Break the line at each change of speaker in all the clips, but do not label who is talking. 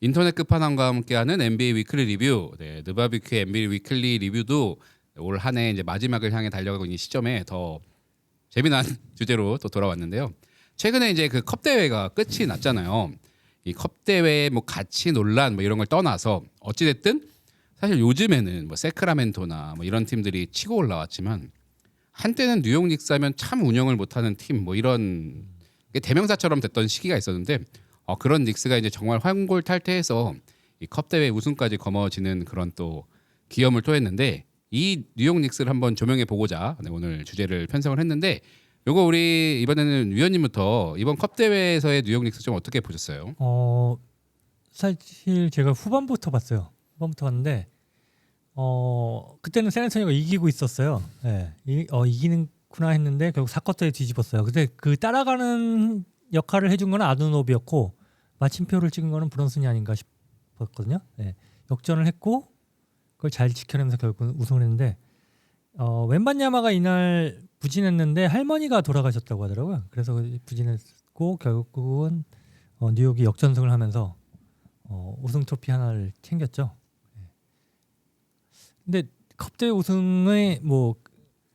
인터넷 끝판왕과 함께하는 NBA 위클리 리뷰, 느바비큐 NBA 위클리 리뷰도 올 한 해 이제 마지막을 향해 달려가고 있는 시점에 더 재미난 주제로 또 돌아왔는데요. 최근에 이제 그 컵 대회가 끝이 났잖아요. 이 컵 대회 뭐 가치 논란 뭐 이런 걸 떠나서 어찌 됐든 사실 요즘에는 뭐 세크라멘토나 뭐 이런 팀들이 치고 올라왔지만 한때는 뉴욕 닉스 하면 참 운영을 못하는 팀 뭐 이런 게 대명사처럼 됐던 시기가 있었는데 그런 닉스가 이제 정말 환골탈태해서 이 컵 대회 우승까지 거머쥐는 그런 또 기염을 토했는데 이 뉴욕 닉스를 한번 조명해 보고자 오늘 주제를 편성을 했는데 요거 우리 이번에는 위원님부터 이번 컵 대회에서의 뉴욕 닉스 좀 어떻게 보셨어요?
사실 제가 후반부터 봤어요. 후반부터 봤는데 그때는 샌안토니가 이기고 있었어요. 네. 이기는구나 했는데 결국 4쿼터에 뒤집었어요. 근데 그 따라가는 역할을 해준 건 아누노비였고 마침표를 찍은 거는 브런슨이 아닌가 싶었거든요. 네. 역전을 했고 그걸 잘 지켜내면서 결국은 우승을 했는데 웬반야마가 이날 부진했는데 할머니가 돌아가셨다고 하더라고요. 그래서 부진했고 결국은 뉴욕이 역전승을 하면서 우승 트로피 하나를 챙겼죠. 근데 컵대회 우승에 뭐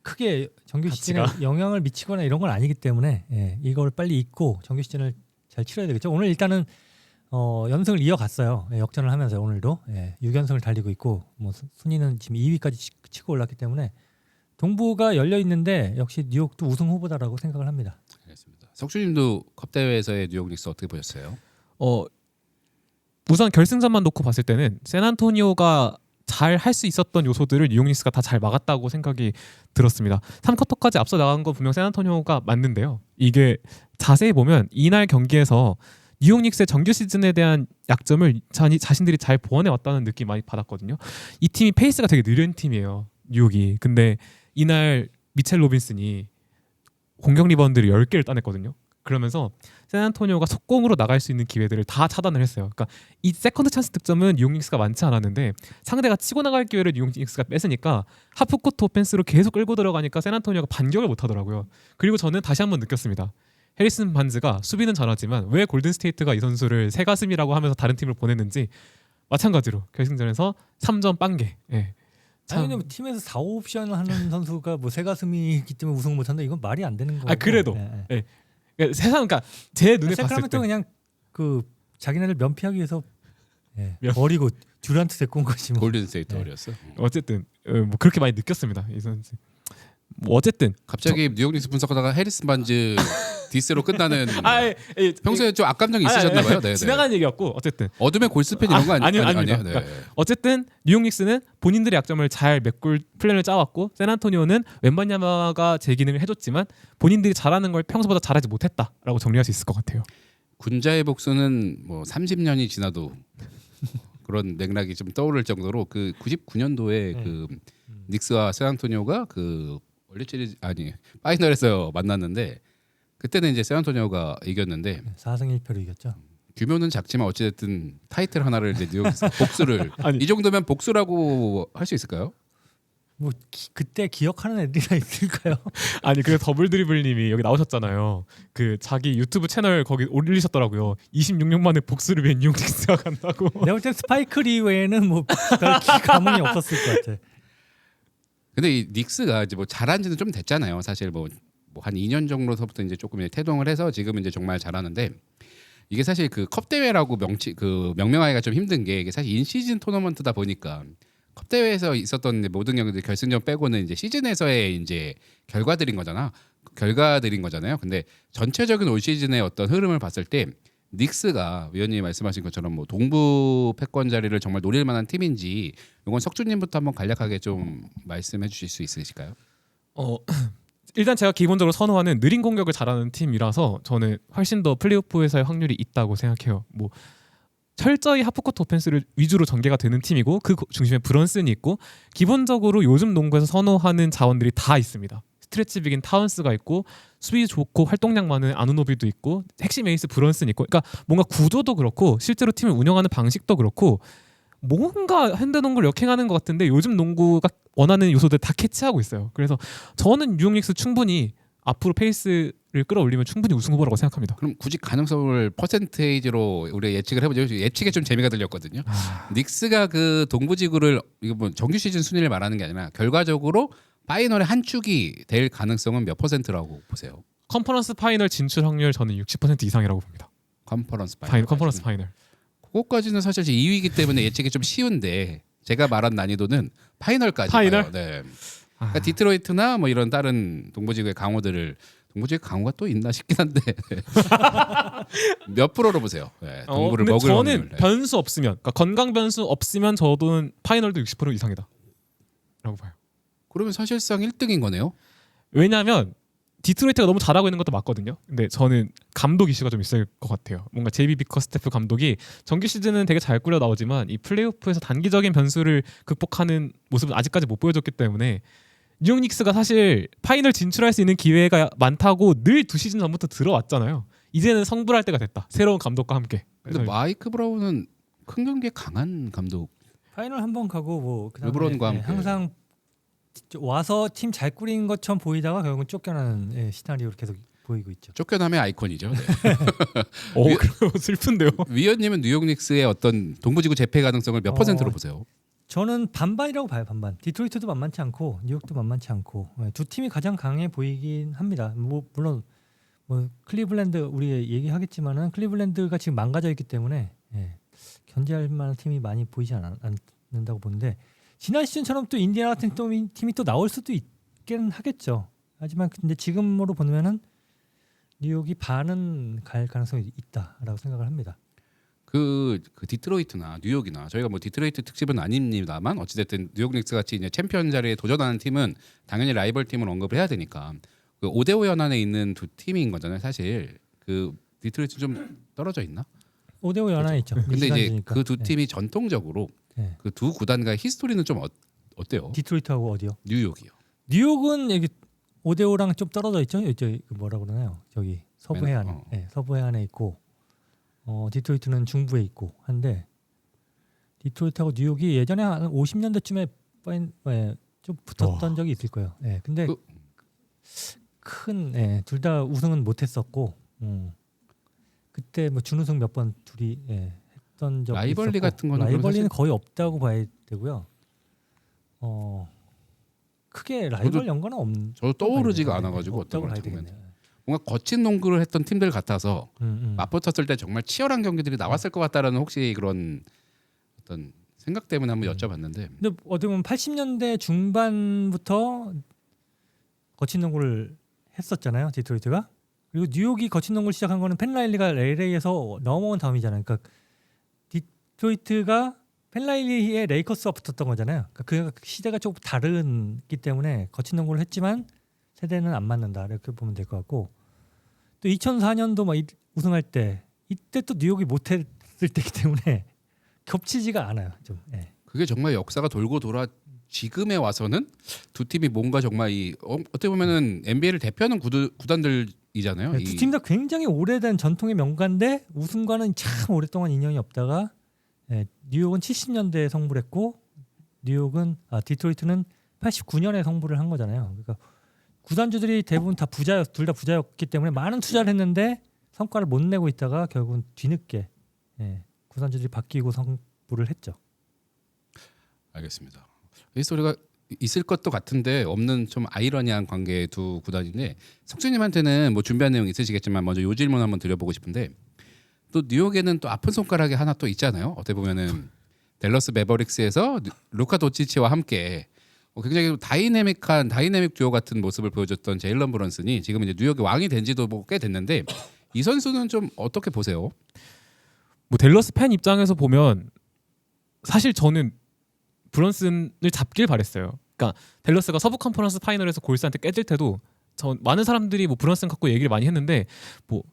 크게 정규 시즌에 영향을 미치거나 이런 건 아니기 때문에 이걸 빨리 잊고 정규 시즌을 잘 치러야 되겠죠. 오늘 일단은 연승을 이어갔어요. 역전을 하면서 오늘도 6연승을 달리고 있고 뭐 순위는 지금 2위까지 치고 올랐기 때문에 동부가 열려 있는데 역시 뉴욕도 우승 후보다라고 생각을 합니다.
알겠습니다. 석주님도 컵 대회에서의 뉴욕 닉스 어떻게 보셨어요?
우선 결승전만 놓고 봤을 때는 샌안토니오가 잘 할 수 있었던 요소들을 뉴욕 닉스가 다 잘 막았다고 생각이 들었습니다. 3쿼터까지 앞서 나간 건 분명 샌안토니오가 맞는데요. 이게 자세히 보면 이날 경기에서 뉴욕 닉스의 정규 시즌에 대한 약점을 자신들이 잘 보완해 왔다는 느낌 많이 받았거든요. 이 팀이 페이스가 되게 느린 팀이에요. 뉴욕이. 근데 이날 미첼 로빈슨이 공격 리바운드를 10개를 따냈거든요. 그러면서 샌안토니오가 속공으로 나갈 수 있는 기회들을 다 차단을 했어요. 그러니까 이 세컨드 찬스 득점은 뉴욕 닉스가 많지 않았는데 상대가 치고 나갈 기회를 뉴욕 닉스가 뺏으니까 하프코트 오펜스로 계속 끌고 들어가니까 샌안토니오가 반격을 못하더라고요. 그리고 저는 다시 한번 느꼈습니다. 해리슨 반즈가 수비는 잘하지만 왜 골든스테이트가 이 선수를 새가슴이라고 하면서 다른 팀을 보냈는지 마찬가지로 결승전에서 3점 빵개.
아니 근데 팀에서 4옵션 하는 선수가 뭐 새가슴이기 때문에 우승 못한다 이건 말이 안 되는 거고.
그래도 그러니까 세상 그러니까 제 눈에 봤을 때
그냥 그 자기네를 면피하기 위해서 버리고 듀란트 데리고 온 거지 뭐.
골든스테이트 어렸어.
어쨌든 뭐 그렇게 많이 느꼈습니다. 이 선수. 뭐 어쨌든
갑자기 뉴욕 닉스 분석하다가 해리슨 반즈 디스로 끝나는 평소에 좀 악감정이 있으셨나 봐요. 네,
지나가는 얘기였고 어쨌든
어둠의 골스팬 이런 거 아니에요?
아니요.
네.
그러니까 어쨌든 뉴욕 닉스는 본인들의 약점을 잘 메꿀 플랜을 짜왔고 샌안토니오는 웬반야마가 제 기능을 해줬지만 본인들이 잘하는 걸 평소보다 잘하지 못했다라고 정리할 수 있을 것 같아요.
군자의 복수는 뭐 30년이 지나도 그런 맥락이 좀 떠오를 정도로 그 99년도에 그 닉스와 샌안토니오가 그 월드 시리즈 파이널에서 만났는데 그때는 이제 샌안토니오가 이겼는데
4승 1패로 이겼죠.
규모는 작지만 어찌됐든 타이틀 하나를 이제 뉴욕 복수를 이 정도면 복수라고 할 수 있을까요?
뭐 그때 기억하는 애들이 있을까요?
아니 그래서 더블 드리블님이 여기 나오셨잖아요. 그 자기 유튜브 채널 거기 올리셨더라고요. 26년 만에 복수를 위해 뉴욕 닉스가 간다고.
내가 볼 땐 스파이크리 외에는 뭐 별 감흥이 없었을 것 같아.
근데 이 닉스가 이제 뭐 잘한지는 좀 됐잖아요. 사실 뭐 한 2년 정도서부터 이제 조금 태동을 해서 지금 이제 정말 잘하는데 이게 사실 그 컵 대회라고 명명하기가 좀 힘든 게 이게 사실 인 시즌 토너먼트다 보니까 컵 대회에서 있었던 모든 경기들 결승전 빼고는 이제 시즌에서의 이제 결과들인 거잖아요. 근데 전체적인 올 시즌의 어떤 흐름을 봤을 때 닉스가 위원님이 말씀하신 것처럼 뭐 동부 패권 자리를 정말 노릴 만한 팀인지 이건 석주님부터 한번 간략하게 좀 말씀해 주실 수 있으실까요?
일단 제가 기본적으로 선호하는 느린 공격을 잘하는 팀이라서 저는 훨씬 더 플레이오프에서의 확률이 있다고 생각해요. 뭐 철저히 하프코트 오펜스를 위주로 전개가 되는 팀이고 그 중심에 브런슨이 있고 기본적으로 요즘 농구에서 선호하는 자원들이 다 있습니다. 스트레치 빅인 타운스가 있고 수비 좋고 활동량 많은 아누노비도 있고 핵심 에이스 브런슨 있고 그러니까 뭔가 구조도 그렇고 실제로 팀을 운영하는 방식도 그렇고 뭔가 핸드농구를 역행하는 것 같은데 요즘 농구가 원하는 요소들 다 캐치하고 있어요. 그래서 저는 뉴욕 닉스 충분히 앞으로 페이스를 끌어올리면 충분히 우승 후보라고 생각합니다.
그럼 굳이 가능성을 퍼센테이지로 우리 예측을 해보죠. 예측에 좀 재미가 들렸거든요. 닉스가 그 동부지구를 이거 뭐 정규 시즌 순위를 말하는 게 아니라 결과적으로 파이널의 한 축이 될 가능성은 몇 퍼센트라고 보세요?
컨퍼런스 파이널 진출 확률 저는 60% 이상이라고 봅니다.
컨퍼런스 파이널.
컨퍼런스 파이널.
그거까지는 사실 2위이기 때문에 예측이 좀 쉬운데 제가 말한 난이도는 파이널까지.
파이널?
네. 그러니까 디트로이트나 뭐 이런 다른 동부지구의 강호들을 동부지구 강호가 또 있나 싶긴 한데 몇 프로로 보세요? 네, 동부를
근데
먹을
저는
확률. 네.
변수 없으면, 그러니까 건강 변수 없으면 저도 파이널도 60% 이상이다라고 봐요.
그러면 사실상 1등인 거네요.
왜냐하면 디트로이트가 너무 잘하고 있는 것도 맞거든요. 근데 저는 감독 이슈가 좀 있을 것 같아요. 뭔가 제이비 비커스테프 감독이 정규 시즌은 되게 잘 꾸려 나오지만 이 플레이오프에서 단기적인 변수를 극복하는 모습은 아직까지 못 보여줬기 때문에 뉴욕 닉스가 사실 파이널 진출할 수 있는 기회가 많다고 늘 2시즌 전부터 들어왔잖아요. 이제는 성불할 때가 됐다. 새로운 감독과 함께.
근데 마이크 브라운은 큰 경기에 강한 감독.
파이널 한 번 가고 뭐 그다음에
르브론과 함께.
항상 와서 팀 잘 꾸린 것처럼 보이다가 결국은 쫓겨나는 시나리오를 계속 보이고 있죠.
쫓겨남의 아이콘이죠. 네.
그럼 슬픈데요.
위원님은 뉴욕 닉스의 어떤 동부지구 재패 가능성을 몇 퍼센트로 보세요?
저는 반반이라고 봐요. 반반. 디트로이트도 만만치 않고 뉴욕도 만만치 않고 두 팀이 가장 강해 보이긴 합니다. 뭐 물론 뭐 클리블랜드 우리 얘기하겠지만은 클리블랜드가 지금 망가져 있기 때문에 견제할 만한 팀이 많이 보이지 않는다고 보는데 지난 시즌처럼 또 인디애나 같은 팀이 또 나올 수도 있긴 하겠죠. 하지만 근데 지금으로 보면은 뉴욕이 반은 갈 가능성이 있다라고 생각을 합니다.
그 디트로이트나 뉴욕이나 저희가 뭐 디트로이트 특집은 아닙니다만 어찌됐든 뉴욕 닉스 같이 이제 챔피언 자리에 도전하는 팀은 당연히 라이벌 팀을 언급을 해야 되니까 그 5대5 연안에 있는 두 팀인 거잖아요. 사실 그 디트로이트 좀 떨어져 있나?
5대5 연안에 있죠.
근데 이제
미시간주니까.
그 두 팀이 전통적으로
네.
그 두 구단과의 히스토리는 좀 어때요?
디트로이트하고 어디요?
뉴욕이요.
뉴욕은 여기 5대5랑 좀 떨어져 있죠. 저 뭐라 그러나요? 저기 서부 해안에, 서부 해안에 있고, 디트로이트는 중부에 있고 한데 디트로이트하고 뉴욕이 예전에 한 50년대쯤에 좀 붙었던 적이 있을 거예요. 근데 큰 둘 다 우승은 못했었고, 그때 뭐 준우승 몇 번 둘이 했던 적이
라이벌리
있었고,
같은 거는
라이벌리는
사실...
거의 없다고 봐야 되고요. 크게 라이벌 연관은 없는.
저도 떠오르지가 않아가지고
없다고
어떤
봐야
걸
되겠네요.
뭔가 거친 농구를 했던 팀들 같아서 맞붙었을 때 정말 치열한 경기들이 나왔을 것 같다라는 혹시 그런 어떤 생각 때문에 한번 여쭤봤는데.
근데 어떻게 보면 80년대 중반부터 거친 농구를 했었잖아요, 디트로이트가. 그리고 뉴욕이 거친 농구를 시작한 거는 펜라일리가 LA에서 넘어온 다음이잖아요. 그러니까 디트로이트가 펜라일리의 레이커스와 붙었던 거잖아요. 그러니까 그 시대가 조금 다르기 때문에 거친 농구를 했지만 세대는 안 맞는다 이렇게 보면 될 것 같고, 또 2004년도 막 우승할 때 이때 또 뉴욕이 못했을 때이기 때문에 겹치지가 않아요. 좀.
그게 정말 역사가 돌고 돌아 지금에 와서는 두 팀이 뭔가 정말 어떻게 보면은 NBA를 대표하는 구단들이잖아요.
두 팀 다 굉장히 오래된 전통의 명가인데 우승과는 참 오랫동안 인연이 없다가 뉴욕은 70년대에 성불을 했고 디트로이트는 89년에 성불을 한 거잖아요. 그러니까 구단주들이 대부분 다 둘 다 부자였기 때문에 많은 투자를 했는데 성과를 못 내고 있다가 결국은 뒤늦게 구단주들이 바뀌고 성불을 했죠.
알겠습니다. 이 소리가 있을 것도 같은데 없는 좀 아이러니한 관계의 두 구단인데, 석준님한테는 뭐 준비한 내용 있으시겠지만 먼저 요 질문 한번 드려보고 싶은데, 또 뉴욕에는 또 아픈 손가락이 하나 또 있잖아요. 어떻게 보면은 댈러스 매버릭스에서 루카 도치치와 함께 굉장히 다이내믹 듀오 같은 모습을 보여줬던 제일런 브런슨이 지금 이제 뉴욕의 왕이 된지도 뭐 꽤 됐는데, 이 선수는 좀 어떻게 보세요?
뭐 댈러스 팬 입장에서 보면 사실 저는 브런슨을 잡길 바랬어요. 그러니까 댈러스가 서부 컨퍼런스 파이널에서 골스한테 깨질 때도 많은 사람들이 뭐 브런슨 갖고 얘기를 많이 했는데, 뭐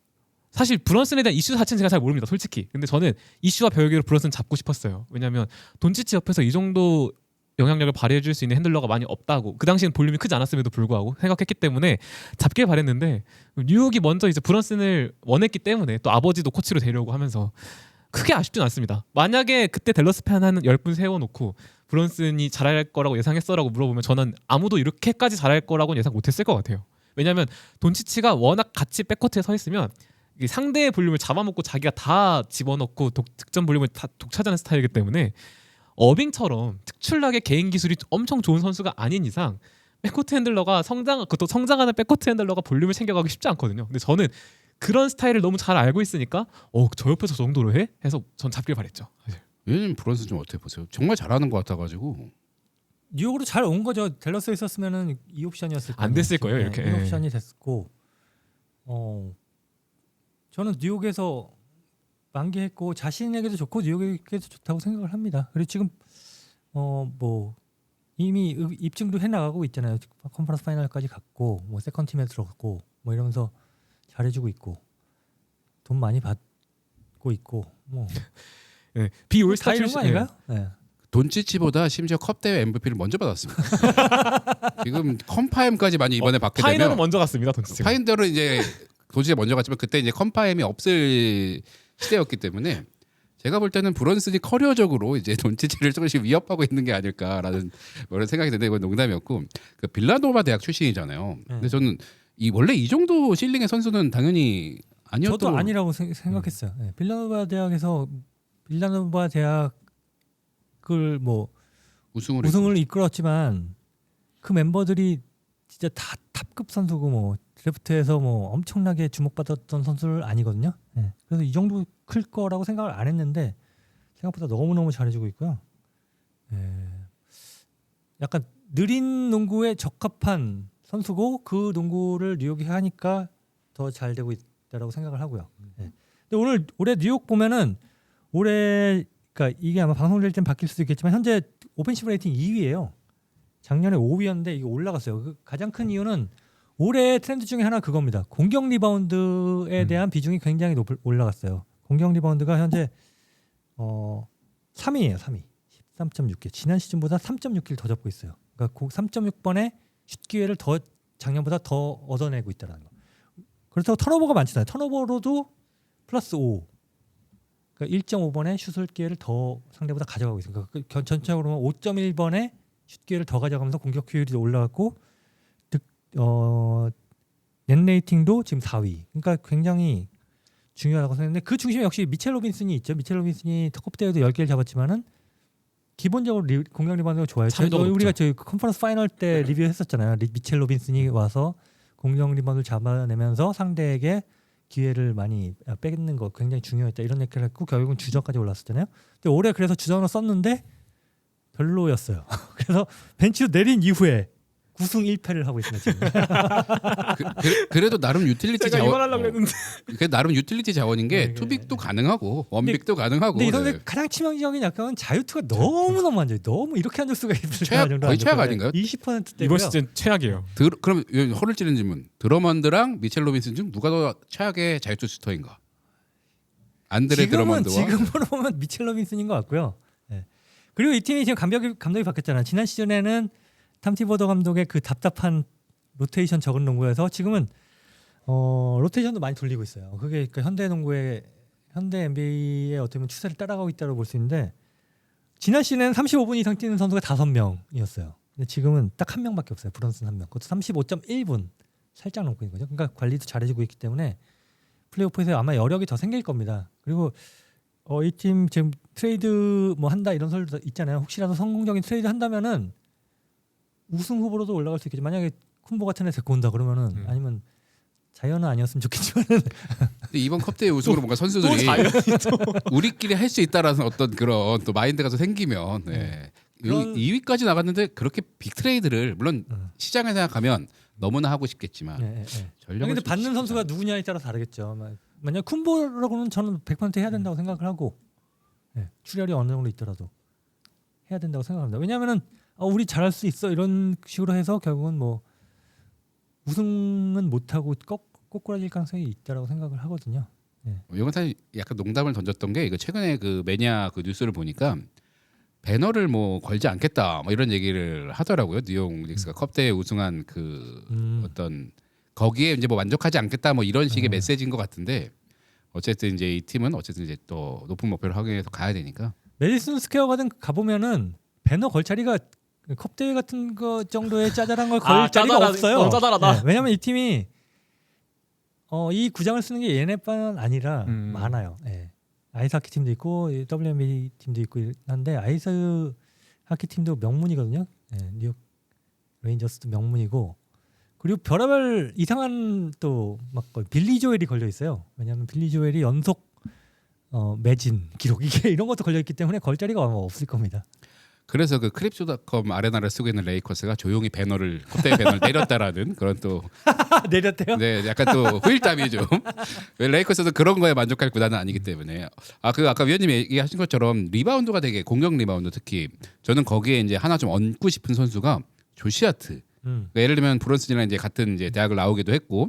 사실 브런슨에 대한 이슈 자체는 제가 잘 모릅니다, 솔직히. 근데 저는 이슈와 별개로 브런슨 잡고 싶었어요. 왜냐하면 돈치치 옆에서 이 정도 영향력을 발휘해줄 수 있는 핸들러가 많이 없다고, 그 당시엔 볼륨이 크지 않았음에도 불구하고 생각했기 때문에 잡길 바랬는데, 뉴욕이 먼저 이제 브런슨을 원했기 때문에 또 아버지도 코치로 데려오고 하면서 크게 아쉽진 않습니다. 만약에 그때 댈러스 팬 한 10분 세워놓고 브런슨이 잘할 거라고 예상했어라고 물어보면 저는 아무도 이렇게까지 잘할 거라고는 예상 못했을 것 같아요. 왜냐하면 돈치치가 워낙 같이 백코트에 서 있으면 이게 상대의 볼륨을 잡아먹고 자기가 다 집어넣고 득점 볼륨을 다 독차지하는 스타일이기 때문에 어빙처럼 특출나게 개인 기술이 엄청 좋은 선수가 아닌 이상 백코트 핸들러가 그것도 성장하는 백코트 핸들러가 볼륨을 챙겨가기 쉽지 않거든요. 근데 저는 그런 스타일을 너무 잘 알고 있으니까 저 옆에서 저 정도로 해? 해서 전 잡길 바랬죠. 사실.
얘는 브런슨 좀 어떻게 보세요? 정말 잘하는 것 같아가지고.
뉴욕으로 잘 온 거죠. 댈러스에 있었으면은 이 옵션이었을
안 됐을 거예요, 이렇게.
이 옵션이 됐고, 저는 뉴욕에서 만개했고 자신에게도 좋고 뉴욕에게도 좋다고 생각을 합니다. 그리고 지금 뭐 이미 입증도 해나가고 있잖아요. 컨퍼런스 파이널까지 갔고, 뭐 세컨 팀에 들어갔고, 뭐 이러면서 잘해주고 있고, 돈 많이 받고 있고, 뭐
네. 비올스타
다 이런 거 아닌가요? 네.
돈치치보다 심지어 컵 대회 MVP를 먼저 받았습니다. 지금 컴파엠까지 많이 이번에 받게
파이널은
되면
먼저 갔습니다. 돈치치.
파인더는 이제 돈치치가 먼저 갔지만 그때 이제 컴파엠이 없을 시대였기 때문에 제가 볼 때는 브런슨이 커리어적으로 이제 돈치치를 조금씩 위협하고 있는 게 아닐까라는 그런 생각이 드는데 이건 농담이었고 그 빌라노바 대학 출신이잖아요. 근데 저는 원래 이 정도 실링의 선수는 당연히 아니었던
저도 아니라고 생각했어요. 네. 빌라노바 대학을 뭐 우승을 이끌었지만 그 멤버들이 진짜 다 탑급 선수고 뭐 드래프트에서 뭐 엄청나게 주목받았던 선수를 아니거든요. 네. 그래서 이 정도 클 거라고 생각을 안 했는데 생각보다 너무너무 잘해주고 있고요. 약간 느린 농구에 적합한 선수고 그 농구를 뉴욕이 하니까 더 잘 되고 있다라고 생각을 하고요. 네. 근데 올해 뉴욕 보면은 그러니까 이게 아마 방송될 땐 바뀔 수도 있겠지만 현재 오펜시브 레이팅 2위예요. 작년에 5위였는데 이게 올라갔어요. 그 가장 큰 이유는 올해 트렌드 중에 하나 그겁니다. 공격 리바운드에 대한 비중이 굉장히 올라갔어요. 공격 리바운드가 현재 3위예요. 3위. 13.6개. 지난 시즌보다 3.6개를 더 잡고 있어요. 그러니까 3.6번의 슛 기회를 더 작년보다 더 얻어내고 있다는 거. 그렇다고 턴오버가 많잖아요. 턴오버로도 플러스 5. 그러니까 1.5번의 슛 기회를 더 상대보다 가져가고 있습니다. 그러니까 전체적으로 5.1번의 슛 기회를 더 가져가면서 공격 효율이 올라갔고 넷 레이팅도 지금 4위. 그러니까 굉장히 중요하다고 생각했는데 그 중심에 역시 미첼 로빈슨이 있죠. 미첼 로빈슨이 컵 대회도 10개를 잡았지만은 기본적으로 공격 리바운드가 좋아요. 우리가 저희 컨퍼런스 파이널 때 리뷰했었잖아요. 미첼 로빈슨이 와서 공격 리바운드를 잡아내면서 상대에게 기회를 많이 뺏는 거 굉장히 중요했다. 이런 얘기를 했고 결국은 주전까지 올랐었잖아요. 근데 올해 그래서 주전으로 썼는데 별로였어요. 그래서 벤치로 내린 이후에 9승 1패를 하고 있습니다. 지금.
그래도 나름 유틸리티
제가 이말 하려고 했는데
나름 유틸리티 자원인 게 투빅도 가능하고 원빅도 가능하고.
근데 이 선수 가장 치명적인 약간은 자유투가 너무 안 좋아요. 너무 이렇게 안 줄 수가 있어요.
거의 최악 아닌가요?
20%대고요.
이번 시즌 최악이에요.
그럼 허를 찌르는 질문. 드러먼드랑 미첼 로빈슨 중 누가 더 최악의 자유투 슈터인가? 안드레 드러먼드와
지금으로 보면 미첼 로빈슨인 것 같고요. 네. 그리고 이 팀이 지금 감독이 바뀌었잖아요. 지난 시즌에는 탐 티버더 감독의 그 답답한 로테이션 적은 농구에서 지금은 로테이션도 많이 돌리고 있어요. 그게 그 현대 NBA의 어떻게 보면 추세를 따라가고 있다고 볼 수 있는데 지난 시즌에는 35분 이상 뛰는 선수가 5명이었어요. 근데 지금은 딱 한 명밖에 없어요. 브런슨 한 명. 그것도 35.1분 살짝 넘고 있는 거죠. 그러니까 관리도 잘해주고 있기 때문에 플레이오프에서 아마 여력이 더 생길 겁니다. 그리고 이 팀 지금 트레이드 뭐 한다 이런 소리도 있잖아요. 혹시라도 성공적인 트레이드 한다면은 우승 후보로도 올라갈 수 있겠지. 만약에 쿤보 같은 애 데리고 온다 그러면은 아니면 자연은 아니었으면 좋겠지만은
근데 이번 컵대회 우승으로 뭔가 선수들이 우리끼리 할 수 있다라는 어떤 그런 또 마인드가 또 생기면 2위까지 나갔는데 그렇게 빅 트레이드를 물론 시장을 생각하면 너무나 하고 싶겠지만 전력을
근데 받는 선수가 누구냐에 따라 다르겠죠. 만약 쿤보라고는 저는 100% 해야 된다고 생각을 하고 출혈이 어느 정도 있더라도 해야 된다고 생각합니다. 왜냐하면은 우리 잘할 수 있어 이런 식으로 해서 결국은 뭐 우승은 못하고 꼬꾸라질 가능성이 있다라고 생각을 하거든요.
이건 사실 약간 농담을 던졌던 게 이거 최근에 그 매니아 그 뉴스를 보니까 배너를 뭐 걸지 않겠다 뭐 이런 얘기를 하더라고요. 뉴욕 닉스가 컵대회 우승한 그 어떤 거기에 이제 뭐 만족하지 않겠다 뭐 이런 식의 메시지인 것 같은데 어쨌든 이제 이 팀은 어쨌든 이제 또 높은 목표를 확인해서 가야 되니까.
메디슨 스퀘어 가든 가보면은 배너 걸 자리가 컵 대회 같은 거 정도의 짜잘한 걸 걸 자리가
짜잘하다.
없어요.
짜잘하다.
네, 왜냐면 이 팀이 이 구장을 쓰는 게 얘네뿐 아니라 많아요. 예. 아이스 하키 팀도 있고 WNBA 팀도 있고 한데 아이스 하키 팀도 명문이거든요. 예, 뉴욕 레인저스도 명문이고 그리고 별의별 이상한 또 막 빌리 조엘이 걸려 있어요. 왜냐하면 빌리 조엘이 연속 매진 기록 이게 이런 것도 걸려 있기 때문에 걸 자리가 아마 없을 겁니다.
그래서 그 크립스닷컴 아레나를 쓰고 있는 레이커스가 조용히 배너를 컵대회 배너를 내렸다라는 그런 또
내렸대요?
네, 약간 또 후일담이 좀 레이커스도 그런 거에 만족할 구단은 아니기 때문에 그 아까 위원님이 얘기하신 것처럼 리바운드가 되게 공격 리바운드 특히 저는 거기에 이제 하나 좀 얹고 싶은 선수가 조시 하트. 그러니까 예를 들면 브론슨이랑 이제 같은 이제 대학을 나오기도 했고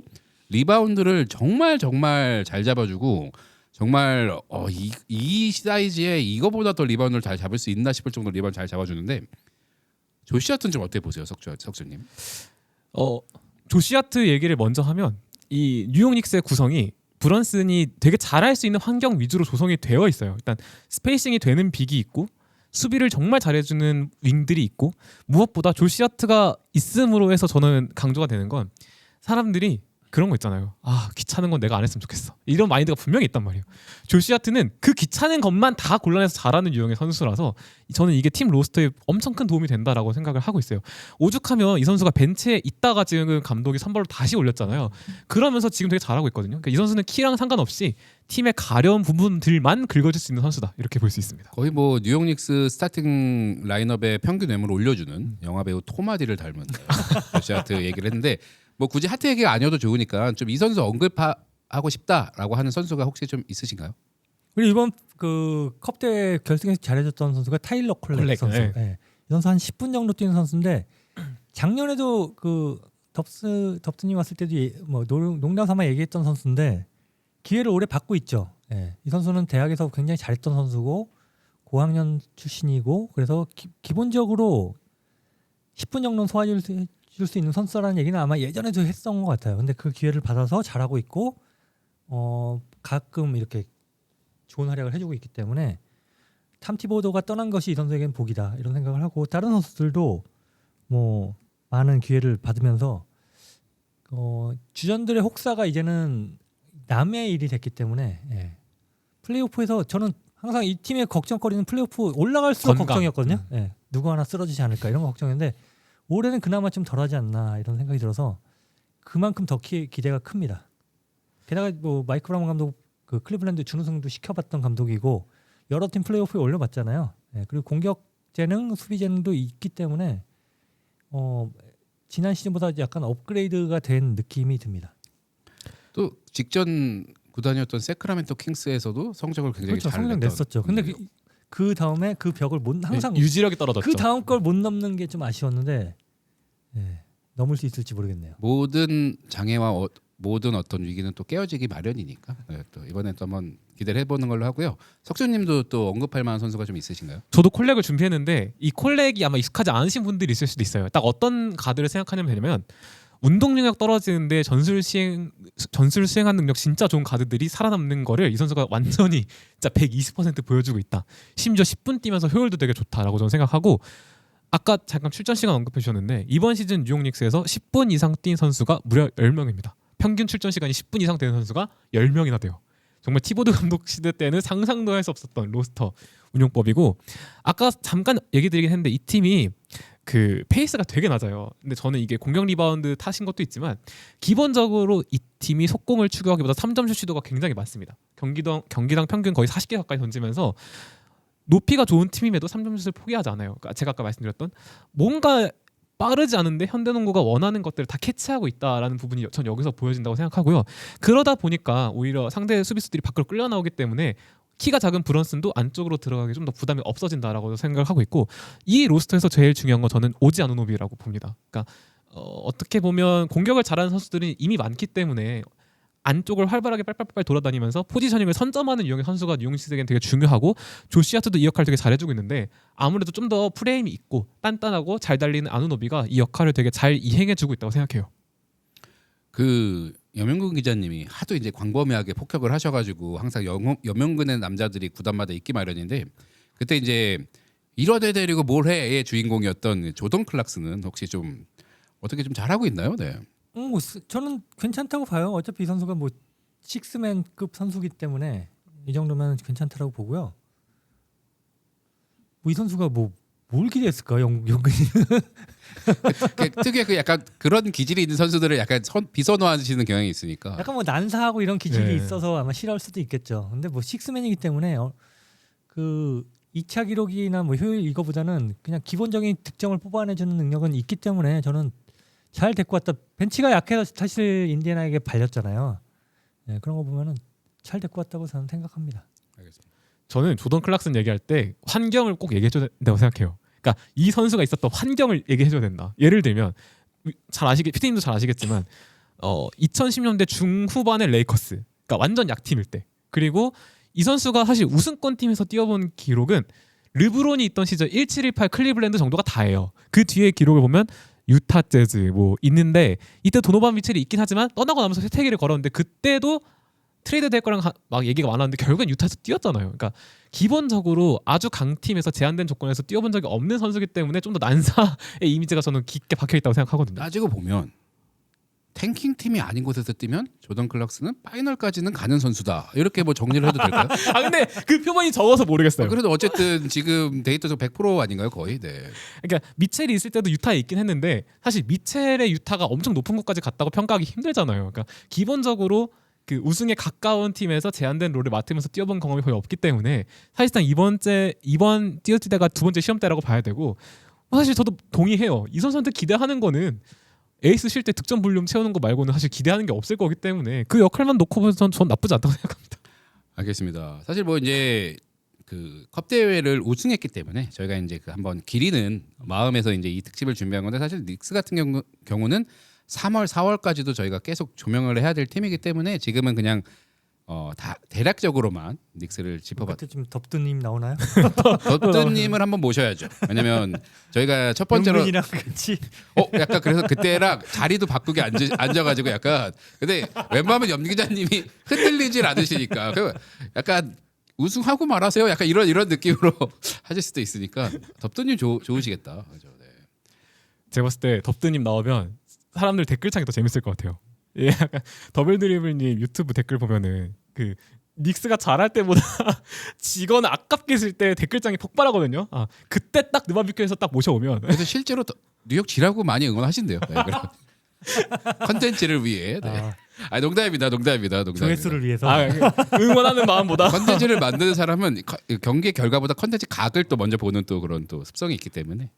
리바운드를 정말 잘 잡아주고 정말 이 사이즈에 이거보다 더 리바운드를 잘 잡을 수 있나 싶을 정도로 리바운드 잘 잡아주는데 조시 하트는 좀 어떻게 보세요, 석주님?
조시아트 얘기를 먼저 하면 이 뉴욕 닉스의 구성이 브런슨이 되게 잘할 수 있는 환경 위주로 조성이 되어 있어요. 일단 스페이싱이 되는 빅이 있고 수비를 정말 잘해주는 윙들이 있고 무엇보다 조시아트가 있음으로 해서 저는 강조가 되는 건 사람들이 그런 거 있잖아요. 귀찮은 건 내가 안 했으면 좋겠어. 이런 마인드가 분명히 있단 말이에요. 조시아트는 그 귀찮은 것만 다 골라내서 잘하는 유형의 선수라서 저는 이게 팀 로스터에 엄청 큰 도움이 된다라고 생각을 하고 있어요. 오죽하면 이 선수가 벤치에 있다가 지금 감독이 선발로 다시 올렸잖아요. 그러면서 지금 되게 잘하고 있거든요. 그러니까 이 선수는 키랑 상관없이 팀의 가려운 부분들만 긁어줄 수 있는 선수다. 이렇게 볼 수 있습니다.
거의 뭐 뉴욕 닉스 스타팅 라인업의 평균 외모를 올려주는 영화 배우 톰 하디를 닮은 조시 하트 얘기를 했는데 뭐 굳이 하트 얘기가 아니어도 좋으니까 좀 이 선수 언급하고 싶다라고 하는 선수가 혹시 좀 있으신가요?
그리고 이번 그 컵대회 결승에서 잘해줬던 선수가 타일러 콜렉 선수.
네.
이 선수 한 10분 정도 뛰는 선수인데 작년에도 그 덥스님 왔을 때도 뭐 농담 삼아 얘기했던 선수인데 기회를 오래 받고 있죠. 이 선수는 대학에서 굉장히 잘했던 선수고 고학년 출신이고 그래서 기본적으로 10분 정도는 소화해줄 수 있는 선수라는 얘기는 아마 예전에도 했던 것 같아요. 근데 그 기회를 받아서 잘하고 있고 가끔 이렇게 좋은 활약을 해주고 있기 때문에 탐티보도가 떠난 것이 이 선수에겐 복이다 이런 생각을 하고 다른 선수들도 뭐 많은 기회를 받으면서 주전들의 혹사가 이제는 남의 일이 됐기 때문에 플레이오프에서 저는 항상 이 팀의 걱정거리는 플레이오프 올라갈수록
건강.
걱정이었거든요. 누구 하나 쓰러지지 않을까 이런 거 걱정했는데 올해는 그나마 좀 덜하지 않나 이런 생각이 들어서 그만큼 더 기대가 큽니다. 게다가 뭐 마이크 브라운 감독 그 클리블랜드 준우승도 시켜봤던 감독이고 여러 팀 플레이오프에 올려봤잖아요. 그리고 공격 재능, 수비 재능도 있기 때문에 지난 시즌보다 약간 업그레이드가 된 느낌이 듭니다.
또 직전 구단이었던 세크라멘토 킹스에서도 성적을 굉장히
그렇죠,
잘
성적
냈던
냈었죠. 근데 그 다음에 그 벽을 항상
유지력이 떨어졌죠.
그 다음 걸 못 넘는 게 좀 아쉬웠는데 넘을 수 있을지 모르겠네요.
모든 장애와 모든 어떤 위기는 또 깨어지기 마련이니까 또 이번에 또 한번 기대를 해보는 걸로 하고요. 석준님도 또 언급할 만한 선수가 좀 있으신가요?
저도 콜렉을 준비했는데 이 콜렉이 아마 익숙하지 않으신 분들이 있을 수도 있어요. 딱 어떤 가드를 생각하냐면 되냐면 운동 능력 떨어지는데 전술 수행하는 능력 진짜 좋은 가드들이 살아남는 거를 이 선수가 완전히 진짜 120% 보여주고 있다. 심지어 10분 뛰면서 효율도 되게 좋다라고 저는 생각하고 아까 잠깐 출전 시간 언급해 주셨는데 이번 시즌 뉴욕 닉스에서 10분 이상 뛴 선수가 무려 10명입니다. 평균 출전 시간이 10분 이상 되는 선수가 10명이나 돼요. 정말 티보드 감독 시대 때는 상상도 할 수 없었던 로스터 운영법이고 아까 잠깐 얘기 드리긴 했는데 이 팀이 그 페이스가 되게 낮아요. 근데 저는 이게 공격 리바운드 탓인 것도 있지만 기본적으로 이 팀이 속공을 추구하기보다 3점 슛 시도가 굉장히 많습니다. 경기당 평균 거의 40개 가까이 던지면서 높이가 좋은 팀임에도 3점 슛을 포기하지 않아요. 그러니까 제가 아까 말씀드렸던 뭔가 빠르지 않은데 현대농구가 원하는 것들을 다 캐치하고 있다라는 부분이 전 여기서 보여진다고 생각하고요. 그러다 보니까 오히려 상대 수비수들이 밖으로 끌려 나오기 때문에 키가 작은 브런슨도 안쪽으로 들어가기 좀 더 부담이 없어진다라고 생각을 하고 있고 이 로스터에서 제일 중요한 건 저는 오지 아누노비라고 봅니다. 그러니까 어떻게 보면 공격을 잘하는 선수들이 이미 많기 때문에 안쪽을 활발하게 빨빨빨 돌아다니면서 포지셔닝을 선점하는 유형의 선수가 뉴욕 닉스에겐 되게 중요하고 조시 하트도 이 역할을 되게 잘해주고 있는데 아무래도 좀 더 프레임이 있고 단단하고 잘 달리는 아누노비가 이 역할을 되게 잘 이행해주고 있다고 생각해요.
그 염영근 기자님이 하도 이제 광범위하게 폭격을 하셔가지고 항상 염영근의 남자들이 구단마다 있기 마련인데 그때 이제 이런 애 데리고 뭘 해의 주인공이었던 조던 클락스는 혹시 좀 어떻게 좀 잘하고 있나요? 네.
저는 괜찮다고 봐요. 어차피 이 선수가 뭐 식스맨급 선수기 때문에 이 정도면 괜찮다라고 보고요. 뭐 이 선수가 뭐 뭘 기대했을까 연근이.
특유의 그 약간 그런 기질이 있는 선수들을 약간 비선호하시는 경향이 있으니까.
약간 뭐 난사하고 이런 기질이
네.
있어서 아마 싫어할 수도 있겠죠. 근데 뭐 식스맨이기 때문에 그 2차 기록이나 뭐 효율 이거보다는 그냥 기본적인 득점을 뽑아내주는 능력은 있기 때문에 저는 잘 데리고 왔다. 벤치가 약해서 사실 인디애나에게 발렸잖아요. 네, 그런 거 보면은 잘 데리고 왔다고 저는 생각합니다.
알겠습니다.
저는 조던 클락슨 얘기할 때 환경을 꼭 얘기해줘야 된다고 생각해요. 그러니까 이 선수가 있었던 환경을 얘기해줘야 된다. 예를 들면 피디님도 잘 아시겠지만 2010년대 중후반의 레이커스, 그러니까 완전 약팀일 때, 그리고 이 선수가 사실 우승권 팀에서 뛰어본 기록은 르브론이 있던 시절 1718 클리블랜드 정도가 다예요. 그 뒤에 기록을 보면 유타 재즈 뭐 있는데 이때 도노반 미첼이 있긴 하지만 떠나고 나면서 세태기를 걸었는데 그때도 트레이드 될 거랑 막 얘기가 많았는데 결국엔 유타에서 뛰었잖아요. 그러니까 기본적으로 아주 강팀에서 제한된 조건에서 뛰어본 적이 없는 선수이기 때문에 좀 더 난사의 이미지가 저는 깊게 박혀 있다고 생각하거든요.
따지고 보면 탱킹 팀이 아닌 곳에서 뛰면 조던 클락스는 파이널까지는 가는 선수다. 이렇게 뭐 정리를 해도 될까요?
아 근데 그 표본이 적어서 모르겠어요.
그래도 어쨌든 지금 데이터적 100% 아닌가요, 거의? 네.
그러니까 미첼이 있을 때도 유타에 있긴 했는데 사실 미첼의 유타가 엄청 높은 곳까지 갔다고 평가하기 힘들잖아요. 그러니까 기본적으로 그 우승에 가까운 팀에서 제한된 롤을 맡으면서 뛰어본 경험이 거의 없기 때문에 사실상 이번 뛰어질 때가 두 번째 시험 때라고 봐야 되고, 사실 저도 동의해요. 이 선수한테 기대하는 거는 에이스 쉴 때 득점 볼륨 채우는 거 말고는 사실 기대하는 게 없을 거기 때문에 그 역할만 놓고 보면 전 나쁘지 않다고 생각합니다.
알겠습니다. 사실 뭐 이제 그 컵 대회를 우승했기 때문에 저희가 이제 그 한번 기리는 마음에서 이제 이 특집을 준비한 건데, 사실 닉스 같은 경우는 3월, 4월까지도 저희가 계속 조명을 해야 될 팀이기 때문에 지금은 그냥 다 대략적으로만 닉스를 짚어봤.
그때 좀 덥드님 나오나요?
덧드님을 한번 모셔야죠. 왜냐면 저희가 첫 번째로
영근이랑 같이
약간 그래서 그때랑 자리도 바꾸게 앉아가지고 약간, 근데 웬만하면 염 기자님이 흔들리질 않으시니까 그 약간 우승하고 말하세요. 약간 이런 느낌으로 하실 수도 있으니까 덧드님 좋으시겠다. 그죠? 네.
제가 봤을 때 덥드님 나오면 사람들 댓글창이 더 재밌을 것 같아요. 예, 약간 더블 드리블님 유튜브 댓글 보면은 그 닉스가 잘할 때보다 지거나 아깝게 쓸 때 댓글창이 폭발하거든요. 아 그때 딱 느바비큐에서 딱 모셔오면
그래서 실제로 뉴욕 지라고 많이 응원하신대요. 네, 컨텐츠를 위해. 네. 농담입니다.
조회수를 위해서.
응원하는 마음보다
컨텐츠를 만드는 사람은 경기 결과보다 컨텐츠 각을 또 먼저 보는 또 그런 또 습성이 있기 때문에.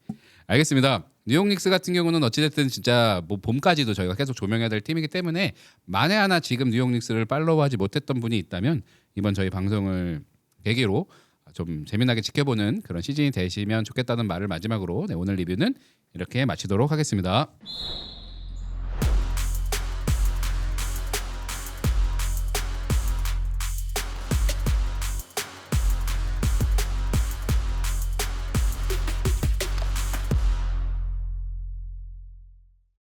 알겠습니다. 뉴욕 닉스 같은 경우는 어찌됐든 진짜 뭐 봄까지도 저희가 계속 조명해야 될 팀이기 때문에, 만에 하나 지금 뉴욕 닉스를 팔로우하지 못했던 분이 있다면 이번 저희 방송을 계기로 좀 재미나게 지켜보는 그런 시즌이 되시면 좋겠다는 말을 마지막으로 오늘 리뷰는 이렇게 마치도록 하겠습니다.